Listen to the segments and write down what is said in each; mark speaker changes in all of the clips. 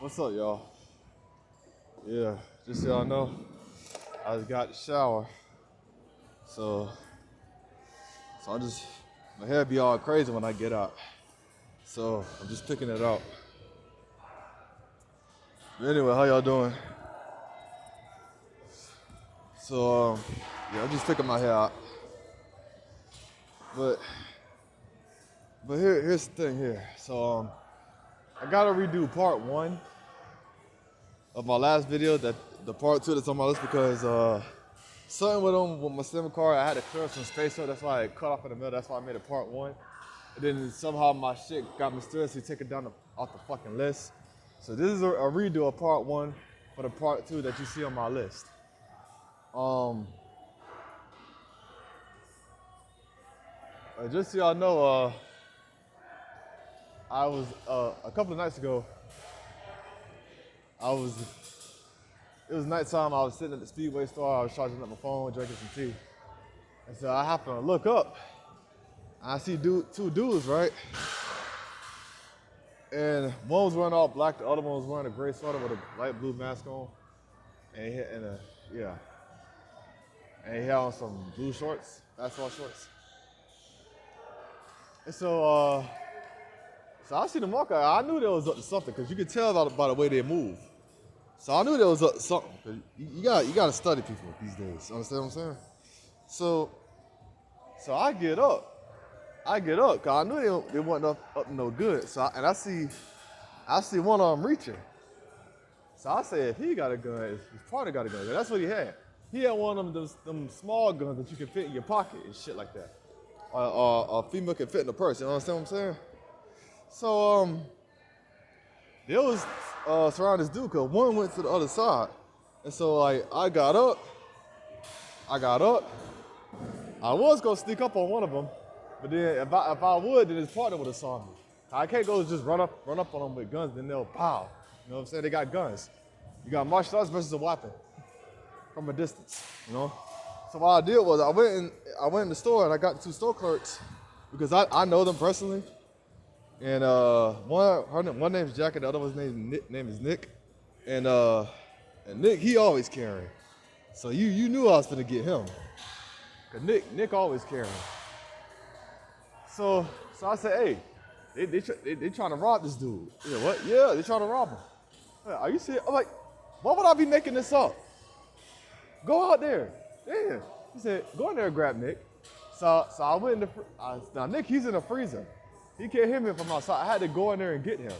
Speaker 1: What's up, y'all? Yeah, just so y'all know, I just got the shower. So I just, my hair be all crazy when I get out. So I'm just picking it out. But anyway, how y'all doing? So, yeah, I'm just picking my hair out. But here's the thing here. So, I gotta redo part one of my last video, that the part two that's on my list, because something with my SIM card, I had to clear some space, so that's why I cut off in the middle. That's why I made it part one. And then somehow my shit got mysteriously taken down off the fucking list. So this is a redo of part one for the part two that you see on my list. Just so y'all know, I was a couple of nights ago. It was nighttime. I was sitting at the Speedway store. I was charging up my phone, drinking some tea, and so I happened to look up. I see two dudes, right? And one was wearing all black, the other one was wearing a gray sweater with a light blue mask on, and he had on some blue shorts, basketball shorts. And so I see the marker. I knew they was up to something because you could tell by the way they move. So I knew they was up to something. Cause you got to study people these days. Understand what I'm saying? So I get up. Cause I knew they wasn't up to no good. I see one of them reaching. So I said, if he got a gun, his partner got a gun. That's what he had. He had one of them small guns that you can fit in your pocket and shit like that. A female can fit in the purse. You understand what I'm saying? So they was surrounding this dude, cause one went to the other side. And so like I got up. I was gonna sneak up on one of them, but then if I would, then his partner would have saw me. I can't go just run up on them with guns, then they'll pow. You know what I'm saying? They got guns. You got martial arts versus a weapon from a distance, you know? So what I did was I went in the store and I got the two store clerks because I know them personally. And one name's Jack and the other one's name is Nick. And Nick, he always carrying. So you knew I was gonna get him. Cause Nick always carrying. So I said, hey, they trying to rob this dude. Yeah, what? Yeah, they trying to rob him. Are you serious? I'm like, why would I be making this up? Go out there. Yeah. He said, go in there and grab Nick. So I went in now Nick, he's in the freezer. He can't hear me from outside. I had to go in there and get him.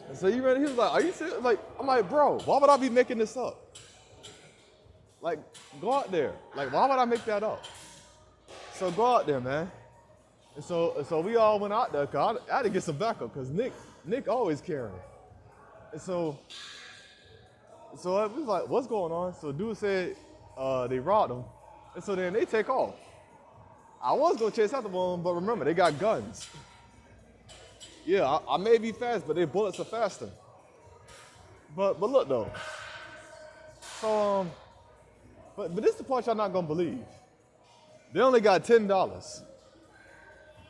Speaker 1: And so he was like, are you serious? I'm like, bro, why would I be making this up? Like, go out there. Like, why would I make that up? So go out there, man. And so we all went out there, cause I had to get some backup, cause Nick always carrying. And so we was like, what's going on? So dude said they robbed him. And so then they take off. I was gonna chase after them, but remember, they got guns. Yeah, I may be fast, but their bullets are faster. But look though. So but this is the part y'all not gonna believe. They only got $10.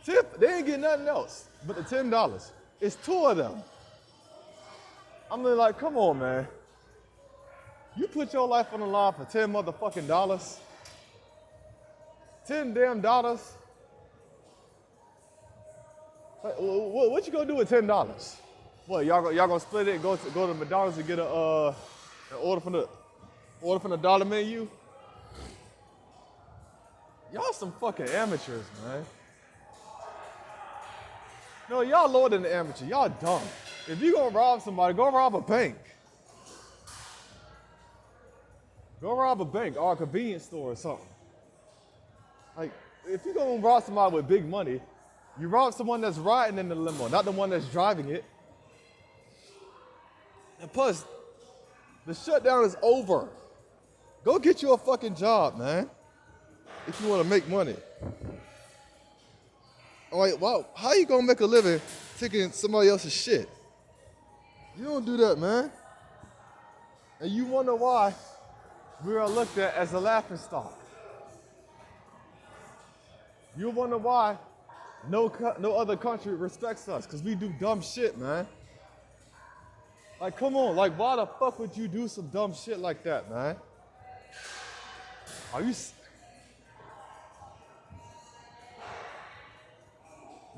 Speaker 1: Tip, they ain't getting nothing else but the $10. It's two of them. I'm like, come on, man. You put your life on the line for $10 motherfucking dollars? $10 damn dollars? What you gonna do with $10? What, y'all gonna split it and go to McDonald's and get an order from the dollar menu? Y'all some fucking amateurs, man. No, y'all lower than the amateur. Y'all dumb. If you gonna rob somebody, go rob a bank. Go rob a bank or a convenience store or something. Like, if you gonna rob somebody with big money, you rob someone that's riding in the limo, not the one that's driving it. And plus, the shutdown is over. Go get you a fucking job, man. If you wanna make money. I'm like, wow, how you gonna make a living taking somebody else's shit? You don't do that, man. And you wonder why we are looked at as a laughingstock. You wonder why no other country respects us, because we do dumb shit, man. Like, come on. Like, why the fuck would you do some dumb shit like that, man? Are you...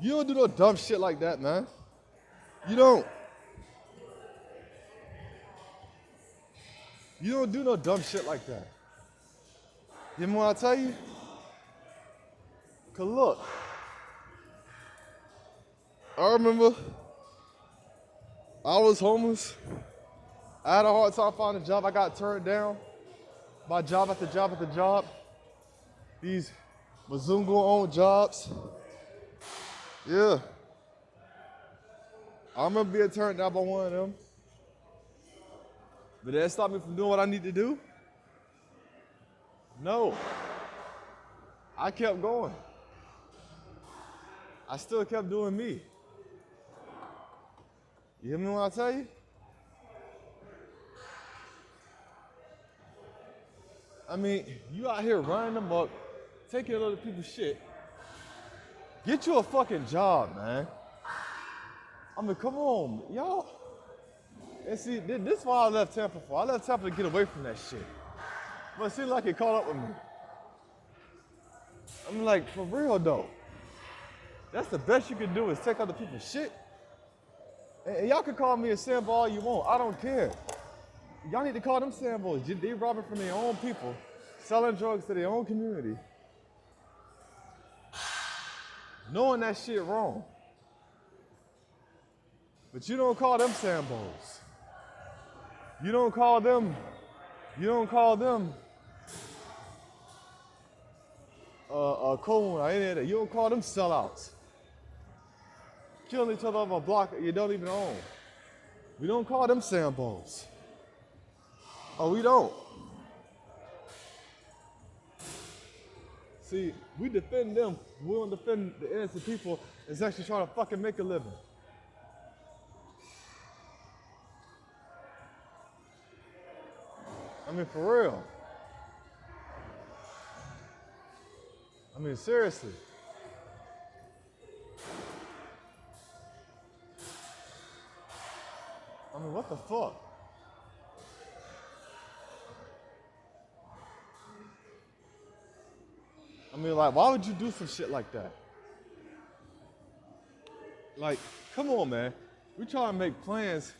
Speaker 1: You don't do no dumb shit like that, man. You don't. You don't do no dumb shit like that. You know what I tell you? Cause look, I remember I was homeless. I had a hard time finding a job. I got turned down by job after job after job. These Mzungu-owned jobs. Yeah. I remember being turned down by one of them. But that stopped me from doing what I need to do? No. I kept going. I still kept doing me. You hear me when I tell you? I mean, you out here running them up, taking other people's shit. Get you a fucking job, man. I mean, come on, y'all. And see, this is why I left Tampa for. I left Tampa to get away from that shit. But it seemed like it caught up with me. I'm like, for real though. That's the best you can do is take other people's shit. And y'all can call me a sandball all you want. I don't care. Y'all need to call them sandballs. They robbing from their own people, selling drugs to their own community. Knowing that shit wrong. But you don't call them sandballs. You don't call them cold or any of that. You don't call them sellouts. Killing each other over a block that you don't even own. We don't call them sandballs. Oh, we don't. See, we defend them. We don't defend the innocent people that's actually trying to fucking make a living. I mean, for real. I mean, seriously. I mean, what the fuck? I mean, like, why would you do some shit like that? Like, come on, man. We trying to make plans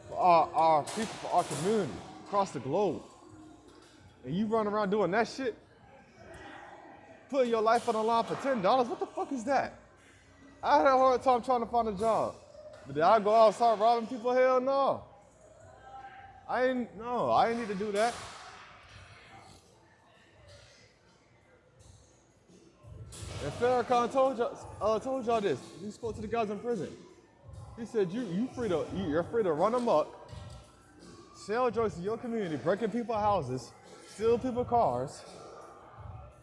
Speaker 1: for our people, for our community, across the globe. And you run around doing that shit? Putting your life on the line for $10? What the fuck is that? I had a hard time trying to find a job. But did I go out and start robbing people? Hell no. I ain't need to do that. And Farrakhan told y'all this. He spoke to the guys in prison. He said, you're free to run amok, sell drugs in your community, breaking people's houses, steal people's cars,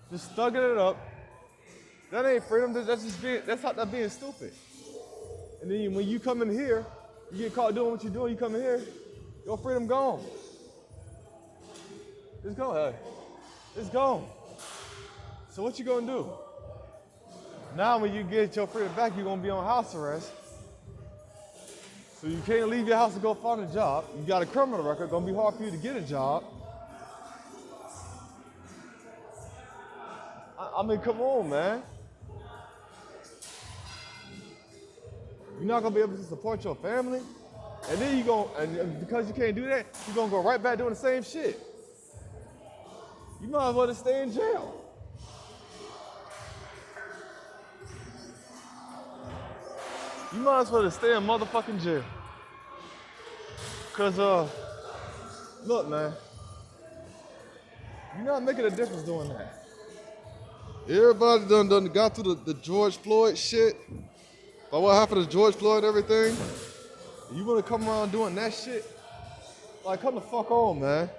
Speaker 1: just thugging it up. That ain't freedom. That's not being stupid. And then when you come in here, you get caught doing what you're doing. You come in here, your freedom gone. It's gone. Hey. It's gone. So what you gonna do? Now when you get your freedom back, you're gonna be on house arrest. So you can't leave your house to go find a job. You got a criminal record, gonna be hard for you to get a job. I mean, come on, man. You're not gonna be able to support your family. And then and because you can't do that, you're gonna go right back doing the same shit. You might as well just stay in jail. You might as well just stay in motherfucking jail. Cause look, man, you're not making a difference doing that. Everybody done got through the George Floyd shit. But what happened to George Floyd and everything? You wanna come around doing that shit? Like, come the fuck on, man.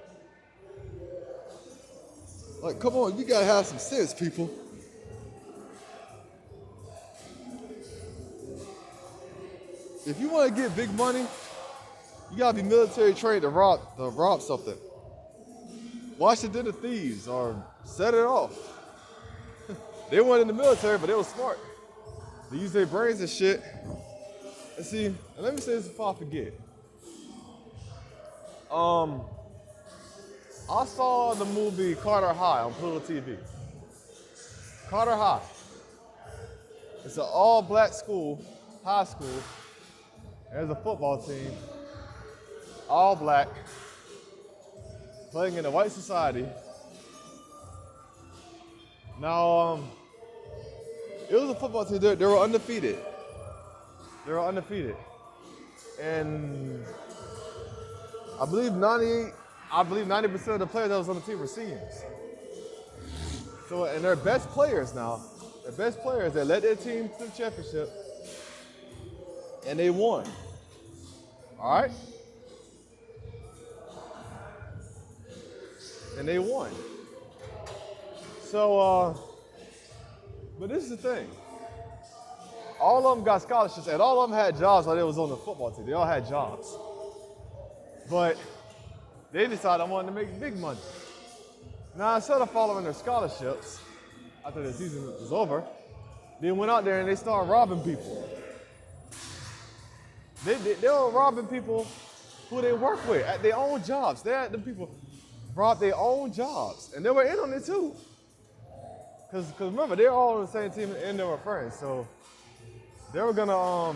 Speaker 1: Like, come on, you gotta have some sense, people. If you wanna get big money, you gotta be military trained to rob something. Watch the Den of Thieves or set it off. They weren't in the military, but they were smart. They use their brains and shit. And see, and let me say this before I forget. Um, I saw the movie Carter High on Pluto TV. Carter High. It's an all-black school, high school. There's a football team, all black, playing in a white society. Now, it was a football team. They were undefeated. They were undefeated, and I believe 90% of the players that was on the team were seniors. So, and they're best players now. They're best players. They led their team to the championship, and they won. All right? And they won. So, but this is the thing. All of them got scholarships, and all of them had jobs while they was on the football team. They all had jobs. But they decided I wanted to make big money. Now, instead of following their scholarships, after the season was over, they went out there and they started robbing people. They were robbing people who they work with at their own jobs. The people robbed their own jobs, and they were in on it too. Because remember, they're all on the same team and they were friends. So they were gonna,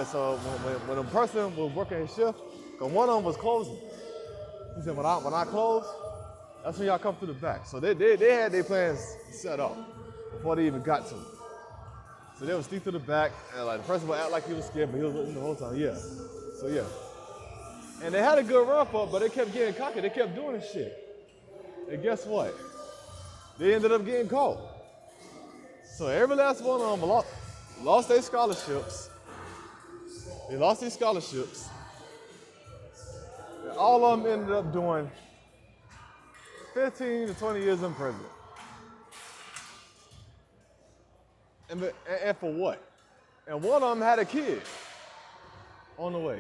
Speaker 1: so when a person was working his shift, because one of them was closing. He said, when I close, that's when y'all come through the back. So they had their plans set up before they even got to it. So they would sneak through the back, and like the person would act like he was scared, but he was looking the whole time. Yeah. So yeah. And they had a good run for it, but they kept getting cocky. They kept doing this shit. And guess what? They ended up getting caught. So every last one of them lost their scholarships. They lost their scholarships. And all of them ended up doing 15 to 20 years in prison. And for what? And one of them had a kid on the way.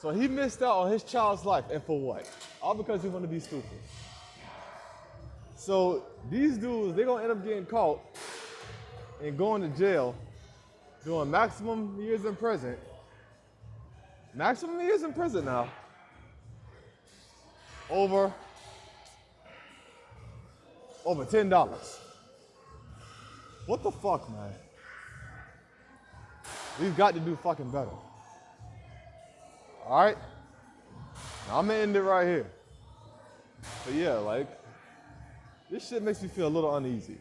Speaker 1: So he missed out on his child's life, and for what? All because he wanted to be stupid. So these dudes, they're gonna end up getting caught and going to jail, doing maximum years in prison. Maximum years in prison now. Over $10. What the fuck, man? We've got to do fucking better. All right? Now, I'm gonna end it right here. But yeah, like, this shit makes me feel a little uneasy.